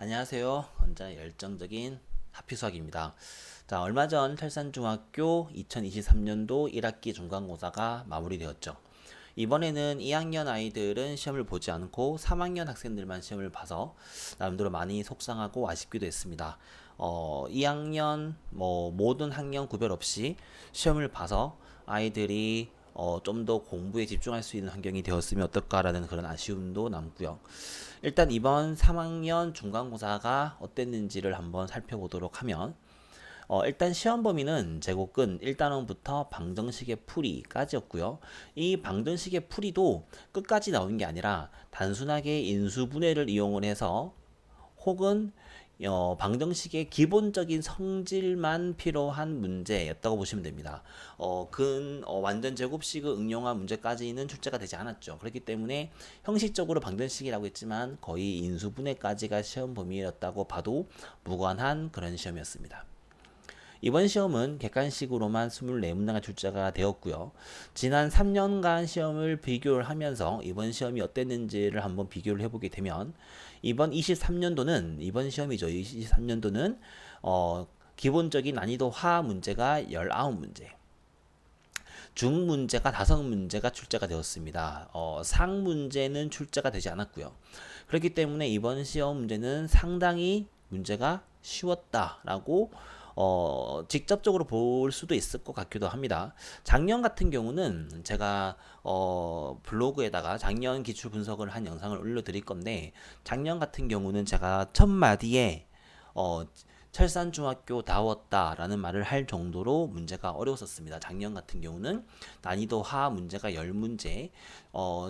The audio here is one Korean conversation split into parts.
안녕하세요. 혼자 열정적인 하피수학입니다. 자, 얼마 전 철산중학교 2023년도 1학기 중간고사가 마무리되었죠. 이번에는 2학년 아이들은 시험을 보지 않고 3학년 학생들만 시험을 봐서 나름대로 많이 속상하고 아쉽기도 했습니다. 2학년 모든 학년 구별 없이 시험을 봐서 아이들이 좀 더 공부에 집중할 수 있는 환경이 되었으면 어떨까라는 그런 아쉬움도 남고요. 일단 이번 3학년 중간고사가 어땠는지를 한번 살펴보도록 하면 일단 시험 범위는 제곱근 1단원부터 방정식의 풀이까지였고요. 이 방정식의 풀이도 끝까지 나오는 게 아니라 단순하게 인수분해를 이용을 해서 혹은 방정식의 기본적인 성질만 필요한 문제였다고 보시면 됩니다. 완전 제곱식을 응용한 문제까지는 출제가 되지 않았죠. 그렇기 때문에 형식적으로 방정식이라고 했지만 거의 인수분해까지가 시험 범위였다고 봐도 무관한 그런 시험이었습니다. 이번 시험은 객관식으로만 24문항가 출제가 되었고요. 지난 3년간 시험을 비교를 하면서 이번 시험이 어땠는지를 한번 비교를 해보게 되면 이번 시험이죠. 23년도는 기본적인 난이도 하 문제가 19문제, 중 문제가 5문제가 출제가 되었습니다. 상 문제는 출제가 되지 않았고요. 그렇기 때문에 이번 시험 문제는 상당히 문제가 쉬웠다라고 직접적으로 볼 수도 있을 것 같기도 합니다. 작년 같은 경우는 제가 블로그에다가 작년 기출 분석을 한 영상을 올려드릴 건데, 작년 같은 경우는 제가 첫 마디에 어, 철산중학교 다웠다라는 말을 할 정도로 문제가 어려웠었습니다. 작년 같은 경우는 난이도 하 문제가 10문제,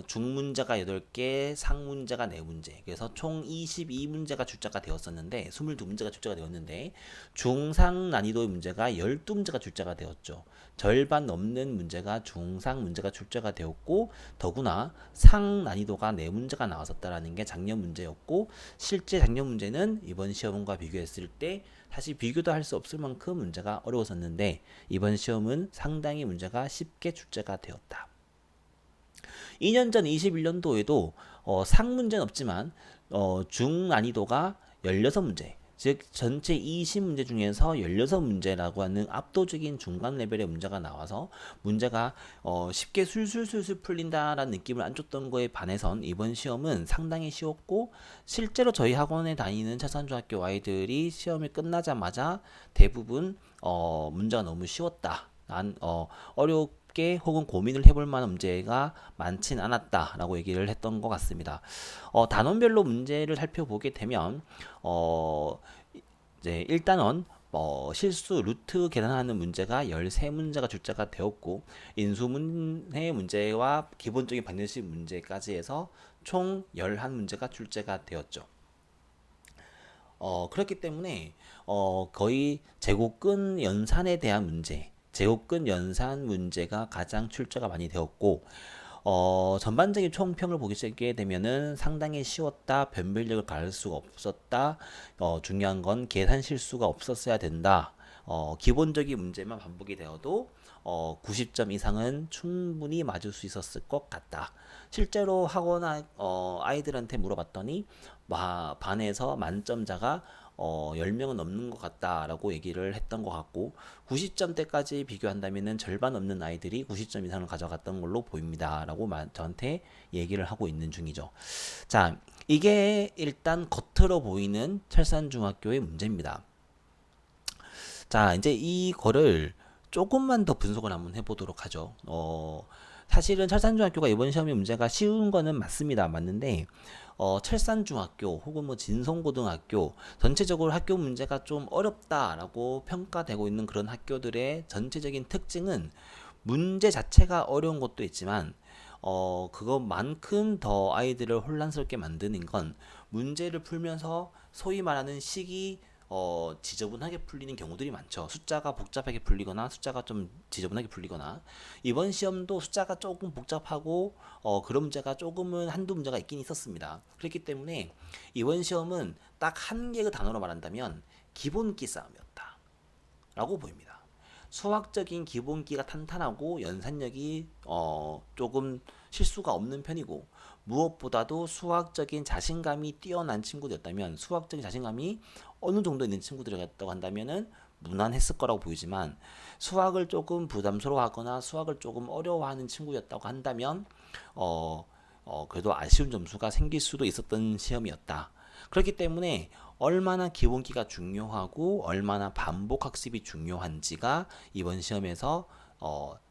중 문제가 8개, 상 문제가 4문제. 그래서 총 22문제가 출제가 되었었는데 22문제가 출제가 되었는데 중상 난이도의 문제가 12문제가 출제가 되었죠. 절반 넘는 문제가 중상 문제가 출제가 되었고, 더구나 상 난이도가 4문제가 나왔었다라는 게 작년 문제였고, 실제 작년 문제는 이번 시험과 비교했을 때 사실 비교도 할 수 없을 만큼 문제가 어려웠었는데 이번 시험은 상당히 문제가 쉽게 출제가 되었다. 2년 전 21년도에도 상 문제는 없지만 중 난이도가 16문제, 즉 전체 20문제 중에서 16문제라고 하는 압도적인 중간 레벨의 문제가 나와서 문제가 쉽게 술술술술 풀린다라는 느낌을 안 줬던 거에 반해선 이번 시험은 상당히 쉬웠고, 실제로 저희 학원에 다니는 차산중학교 아이들이 시험이 끝나자마자 대부분 문제가 너무 쉬웠다, 어렵게 혹은 고민을 해볼 만한 문제가 많진 않았다라고 얘기를 했던 것 같습니다. 단원별로 문제를 살펴보게 되면 이제 1단원 실수 루트 계산하는 문제가 13문제가 출제가 되었고, 인수분해 문제와 기본적인 방정식 문제까지 해서 총 11문제가 출제가 되었죠. 그렇기 때문에 거의 제곱근 연산에 대한 문제, 제곱근 연산 문제가 가장 출제가 많이 되었고, 전반적인 총평을 보게 되면은 상당히 쉬웠다, 변별력을 가할 수가 없었다, 중요한 건 계산 실수가 없었어야 된다, 기본적인 문제만 반복이 되어도 90점 이상은 충분히 맞을 수 있었을 것 같다. 실제로 학원 아이들한테 물어봤더니 반에서 만점자가 10명은 넘는 것 같다라고 얘기를 했던 것 같고, 90점대까지 비교한다면 절반 넘는 아이들이 90점 이상을 가져갔던 걸로 보입니다 라고 저한테 얘기를 하고 있는 중이죠. 자, 이게 일단 겉으로 보이는 철산중학교의 문제입니다. 자, 이제 이거를 조금만 더 분석을 한번 해보도록 하죠. 사실은 철산중학교가 이번 시험의 문제가 쉬운 거는 맞습니다. 맞는데, 철산중학교 혹은 뭐 진성고등학교 전체적으로 학교 문제가 좀 어렵다라고 평가되고 있는 그런 학교들의 전체적인 특징은 문제 자체가 어려운 것도 있지만, 그것만큼 더 아이들을 혼란스럽게 만드는 건 문제를 풀면서 소위 말하는 식이 지저분하게 풀리는 경우들이 많죠. 숫자가 복잡하게 풀리거나 숫자가 좀 지저분하게 풀리거나, 이번 시험도 숫자가 조금 복잡하고 그런 문제가 조금은 한두 문제가 있긴 있었습니다. 그렇기 때문에 이번 시험은 딱 한 개의 단어로 말한다면 기본기 싸움이었다 라고 보입니다. 수학적인 기본기가 탄탄하고 연산력이 조금 실수가 없는 편이고, 무엇보다도 수학적인 자신감이 뛰어난 친구들이었다면, 수학적인 자신감이 어느 정도 있는 친구들이었다고 한다면은 무난했을 거라고 보이지만, 수학을 조금 부담스러워하거나 수학을 조금 어려워하는 친구였다고 한다면 그래도 아쉬운 점수가 생길 수도 있었던 시험이었다. 그렇기 때문에 얼마나 기본기가 중요하고 얼마나 반복 학습이 중요한지가 이번 시험에서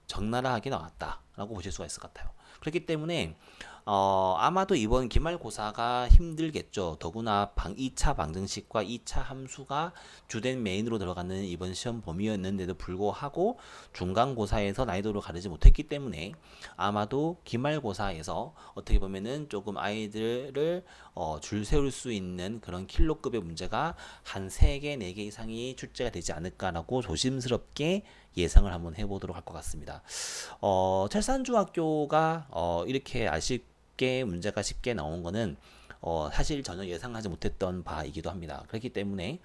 적나라하게 나왔다라고 보실 수가 있을 것 같아요. 그렇기 때문에 아마도 이번 기말고사가 힘들겠죠. 더구나 2차 방정식과 2차 함수가 주된 메인으로 들어가는 이번 시험 범위였는데도 불구하고 중간고사에서 난이도를 가르지 못했기 때문에 아마도 기말고사에서 어떻게 보면은 조금 아이들을 줄 세울 수 있는 그런 킬로급의 문제가 한 3개, 4개 이상이 출제가 되지 않을까라고 조심스럽게 예상을 한번 해보도록 할 것 같습니다. 철산중학교가 이렇게 아쉽게 문제가 쉽게 나온 거는 사실 전혀 예상하지 못했던 바이기도 합니다. 그렇기 때문에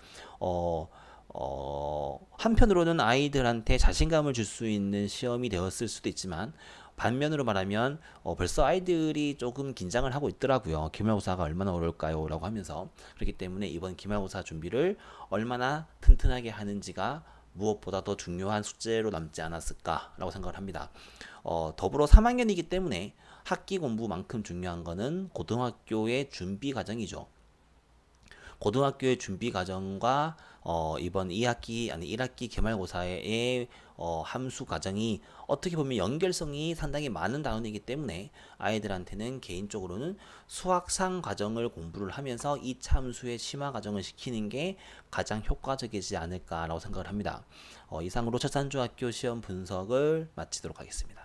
한편으로는 아이들한테 자신감을 줄 수 있는 시험이 되었을 수도 있지만 반면으로 말하면 벌써 아이들이 조금 긴장을 하고 있더라고요. 기말고사가 얼마나 어려울까요? 라고 하면서. 그렇기 때문에 이번 기말고사 준비를 얼마나 튼튼하게 하는지가 무엇보다 더 중요한 숙제로 남지 않았을까라고 생각을 합니다. 더불어 3학년이기 때문에 학기 공부만큼 중요한 거는 고등학교의 준비 과정이죠. 고등학교의 준비 과정과 이번 2학기 아니 1학기 기말고사의 함수 과정이 어떻게 보면 연결성이 상당히 많은 단원이기 때문에 아이들한테는 개인적으로는 수학상 과정을 공부를 하면서 2차 함수의 심화 과정을 시키는 게 가장 효과적이지 않을까라고 생각을 합니다. 이상으로 철산중학교 시험 분석을 마치도록 하겠습니다.